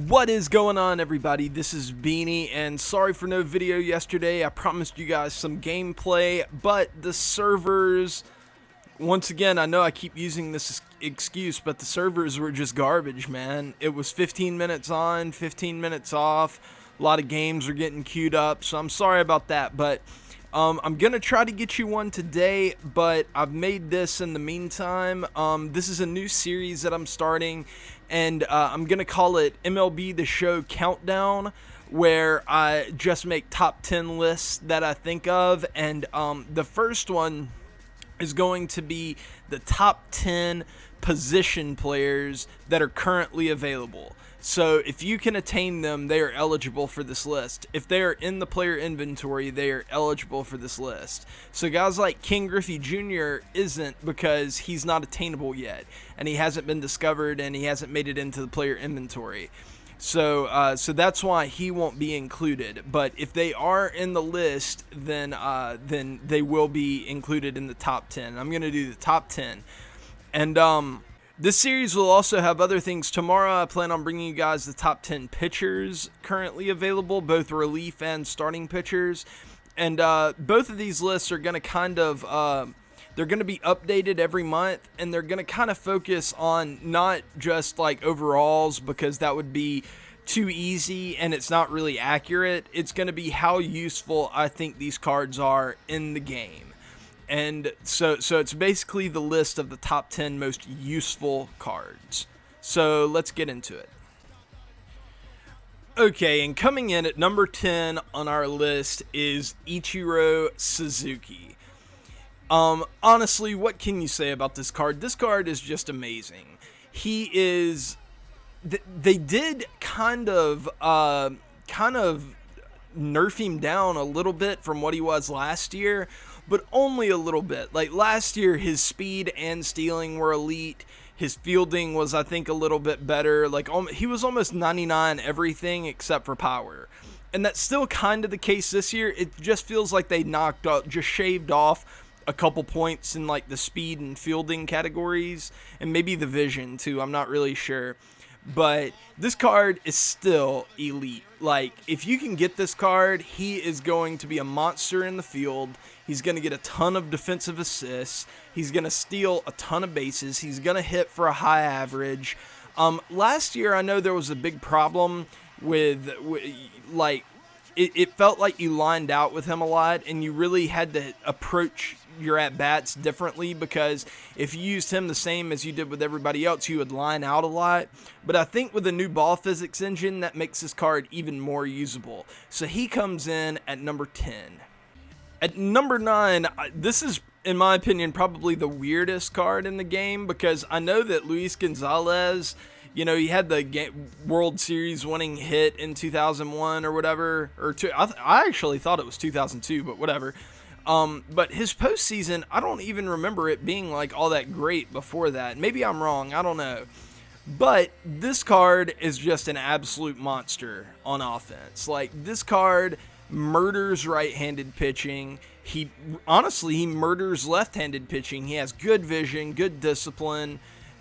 What is going on, everybody? This is Beanie, and sorry for no video yesterday. I promised you guys some gameplay, but the servers, once again, I know I keep using this excuse, but the servers were just garbage, man. It was 15 minutes on, 15 minutes off. A lot of games were getting queued up, so I'm sorry about that, but I'm going to try to get you one today, but I've made this in the meantime. This is a new series that I'm starting, and I'm going to call it MLB The Show Countdown, where I just make top 10 lists that I think of, and the first one is going to be the top 10 position players that are currently available. So if you can attain them, they are eligible for this list. If they are in the player inventory, they are eligible for this list. So guys like King Griffey Jr. isn't, because he's not attainable yet, and he hasn't been discovered, and he hasn't made it into the player inventory. So that's why he won't be included. But if they are in the list, then they will be included in the top 10. I'm gonna do the top 10, and this series will also have other things. Tomorrow I plan on bringing you guys the top 10 pitchers currently available, both relief and starting pitchers. And both of these lists are going to kind of, they're going to be updated every month, and they're going to kind of focus on not just like overalls, because that would be too easy and it's not really accurate. It's going to be how useful I think these cards are in the game. And so it's basically the list of the top 10 most useful cards. So let's get into it. Okay, and coming in at number 10 on our list is Ichiro Suzuki. Honestly, what can you say about this card? This card is just amazing. He is... They did kind of nerf him down a little bit from what he was last year, but only a little bit. Like last year, his speed and stealing were elite. His fielding was, I think, a little bit better. Like he was almost 99 everything except for power. And that's still kind of the case this year. It just feels like they just shaved off a couple points in like the speed and fielding categories, and maybe the vision too. I'm not really sure. But this card is still elite. Like, if you can get this card, he is going to be a monster in the field. He's going to get a ton of defensive assists. He's going to steal a ton of bases. He's going to hit for a high average. Last year, I know there was a big problem with like, it felt like you lined out with him a lot, and you really had to approach your at-bats differently, because if you used him the same as you did with everybody else, you would line out a lot. But I think with the new ball physics engine, that makes this card even more usable. So he comes in at number 10. At number 9, this is, in my opinion, probably the weirdest card in the game, because I know that Luis Gonzalez, you know, he had the World Series winning hit in 2001 or whatever, or I actually thought it was 2002, but whatever. But his postseason, I don't even remember it being like all that great before that. Maybe I'm wrong, I don't know. But this card is just an absolute monster on offense. Like, this card murders right-handed pitching. He murders left-handed pitching. He has good vision, good discipline.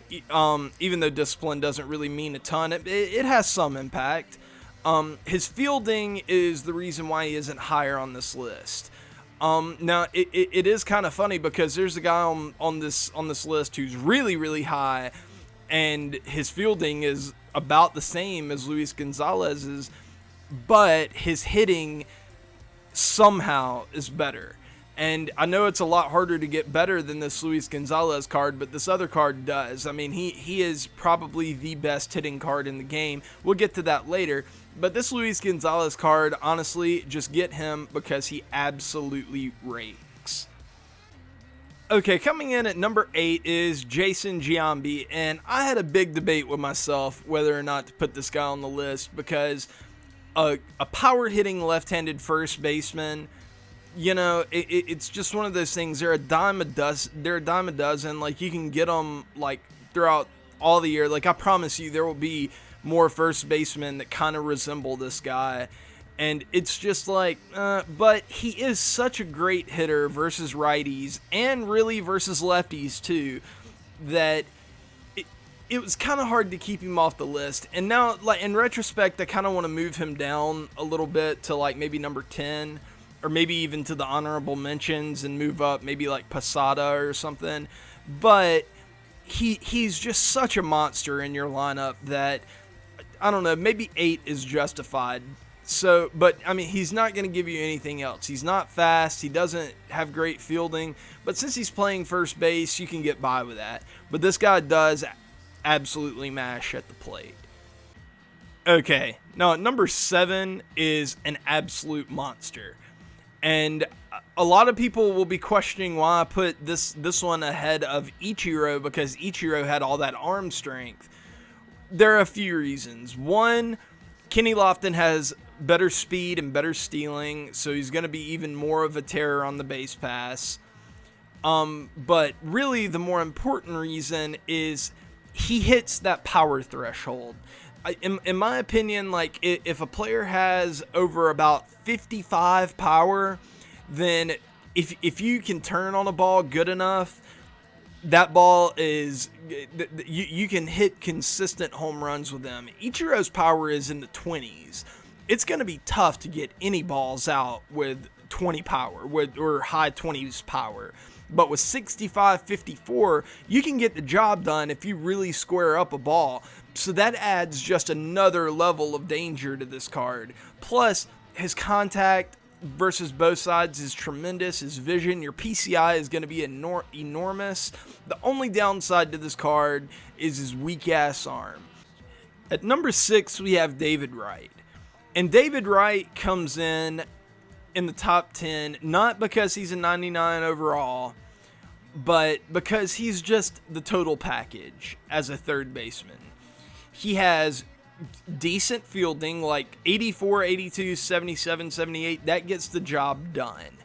Even though discipline doesn't really mean a ton, it has some impact. His fielding is the reason why he isn't higher on this list. Now it is kind of funny, because there's a guy on this list who's really, really high, and his fielding is about the same as Luis Gonzalez's, but his hitting somehow is better. And I know it's a lot harder to get better than this Luis Gonzalez card, but this other card does. I mean, he is probably the best hitting card in the game. We'll get to that later. But this Luis Gonzalez card, honestly, just get him because he absolutely rakes. Okay, coming in at number 8 is Jason Giambi, and I had a big debate with myself whether or not to put this guy on the list, because a power-hitting left-handed first baseman, you know, it's just one of those things. They're a dime a dozen. Like, you can get them like throughout all the year. Like, I promise you, there will be more first basemen that kind of resemble this guy, and it's just like, but he is such a great hitter versus righties, and really versus lefties too, that it was kind of hard to keep him off the list. And now, like, in retrospect, I kind of want to move him down a little bit to like maybe number 10, or maybe even to the honorable mentions and move up maybe like Posada or something. But he's just such a monster in your lineup that, I don't know, maybe 8 is justified. So, but I mean, he's not going to give you anything else. He's not fast. He doesn't have great fielding. But since he's playing first base, you can get by with that. But this guy does absolutely mash at the plate. Okay, now number 7 is an absolute monster. And a lot of people will be questioning why I put this one ahead of Ichiro, because Ichiro had all that arm strength. There are a few reasons. One, Kenny Lofton has better speed and better stealing, so he's going to be even more of a terror on the base pass. But really the more important reason is he hits that power threshold. In my opinion, like, if a player has over about 55 power, then if you can turn on a ball good enough, that ball is, you can hit consistent home runs with them. Ichiro's power is in the 20s. It's going to be tough to get any balls out with 20 power, or high 20s power. But with 65, 54, you can get the job done if you really square up a ball. So that adds just another level of danger to this card. Plus, his contact versus both sides is tremendous. His vision, your PCI is going to be enormous. The only downside to this card is his weak-ass arm. At number 6, we have David Wright. And David Wright comes in the top 10, not because he's a 99 overall, but because he's just the total package as a third baseman. He has decent fielding, like 84, 82, 77, 78. That gets the job done.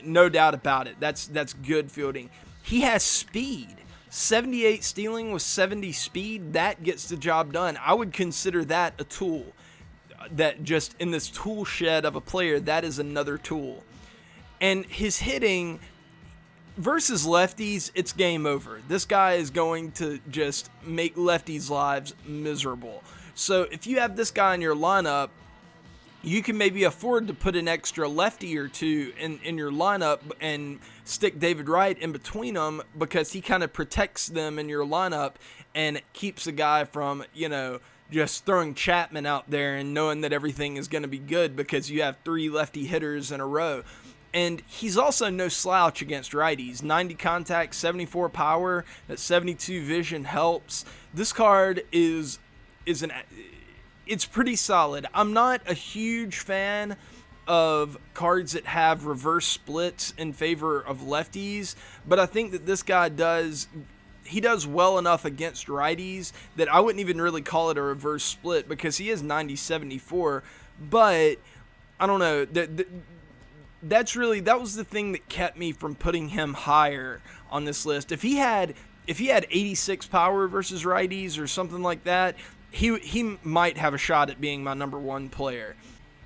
No doubt about it. That's good fielding. He has speed. 78 stealing with 70 speed, that gets the job done. I would consider that a tool. That just in this tool shed of a player, that is another tool. And his hitting versus lefties, it's game over. This guy is going to just make lefties' lives miserable. So if you have this guy in your lineup, you can maybe afford to put an extra lefty or two in your lineup and stick David Wright in between them, because he kind of protects them in your lineup and keeps a guy from, just throwing Chapman out there and knowing that everything is going to be good because you have 3 lefty hitters in a row. And he's also no slouch against righties. 90 contact, 74 power, that 72 vision helps. This card it's pretty solid. I'm not a huge fan of cards that have reverse splits in favor of lefties, but I think that this guy does well enough against righties that I wouldn't even really call it a reverse split, because he is 90-74. But I don't know, that was the thing that kept me from putting him higher on this list. If he had 86 power versus righties or something like that, he might have a shot at being my number 1 player.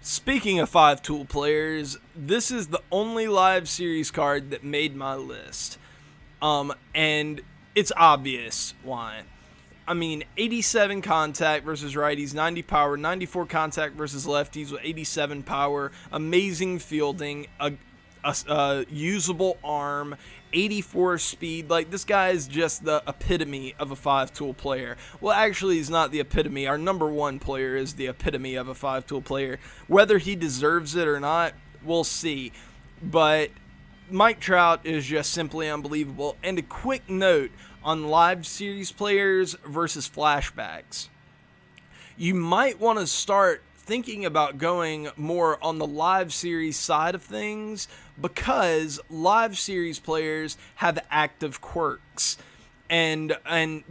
Speaking of 5-tool players, this is the only live series card that made my list. And it's obvious why. I mean, 87 contact versus righties, 90 power, 94 contact versus lefties with 87 power, amazing fielding, a usable arm, 84 speed. Like, this guy is just the epitome of a 5-tool player. Well, actually, he's not the epitome. Our number 1 player is the epitome of a 5-tool player. Whether he deserves it or not, we'll see. But Mike Trout is just simply unbelievable. And a quick note on live series players versus flashbacks. You might want to start thinking about going more on the live series side of things, because live series players have active quirks. And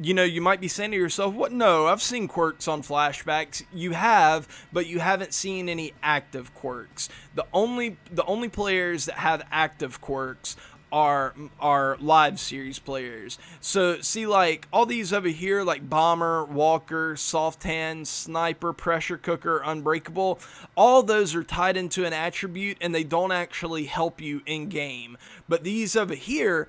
you might be saying to yourself, "What? No, I've seen quirks on flashbacks." You have, but you haven't seen any active quirks. The only players that have active quirks are live series players. So see, like all these over here, like Bomber, Walker, Soft Hand, Sniper, Pressure Cooker, Unbreakable, all those are tied into an attribute and they don't actually help you in game. But these over here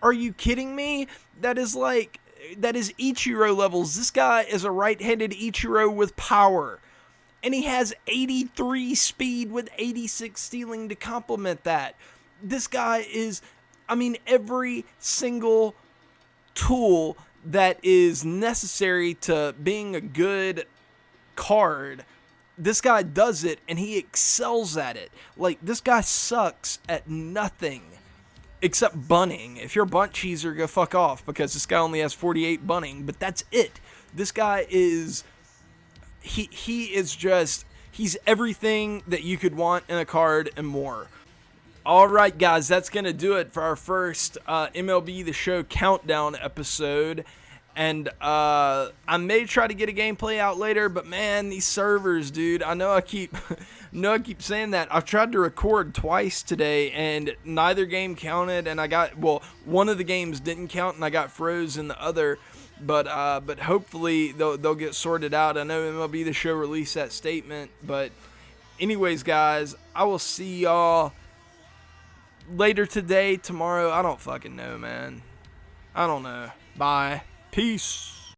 Are you kidding me? That is Ichiro levels. This guy is a right-handed Ichiro with power. And he has 83 speed with 86 stealing to complement that. This guy is, every single tool that is necessary to being a good card, this guy does it, and he excels at it. Like, this guy sucks at nothing except bunning. If you're a bunt cheeser, go fuck off, because this guy only has 48 bunning, but that's it. This guy is... He's everything that you could want in a card and more. All right, guys, that's going to do it for our first MLB The Show countdown episode. And I may try to get a gameplay out later, but man, these servers, dude, I know I keep saying that. I've tried to record twice today, and neither game counted, and one of the games didn't count, and I got froze in the other. But hopefully they'll get sorted out. I know MLB The Show released that statement. But anyways, guys, I will see y'all later today, tomorrow. I don't fucking know, man. I don't know. Bye. Peace.